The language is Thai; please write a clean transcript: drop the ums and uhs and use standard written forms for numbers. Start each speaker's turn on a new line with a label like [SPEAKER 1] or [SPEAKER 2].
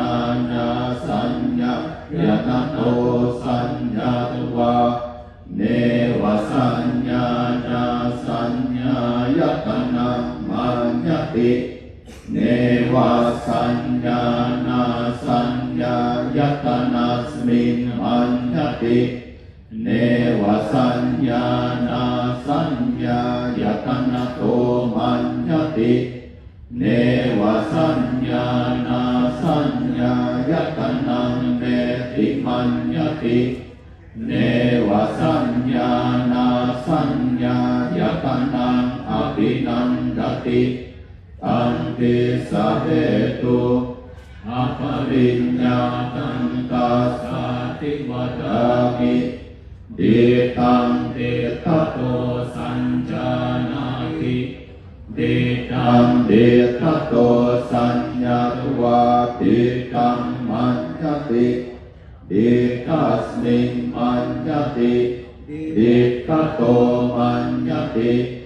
[SPEAKER 1] านาสัญญายตโตสัญญาตวะเนวสัญญานาสัญญายตนะมัญญติเนวสัญญานาสัญญายตนะสมิงมัญญติเนวสัญญานาสัญญายตนะโตมัญญติเนวสัญญานาสัญญายตนะเนติมัญญติเนวสัญญานาสัญญายตนะอภินันดติตันติสะเหตุอปริญญาตังตัสสะติวะดามิเดตังเดตโตสัญจานาติเดตังเดตโตสัญญาตวะเดตังมัญญติเดตัสมิงมัญญติเดตโตมัญญติ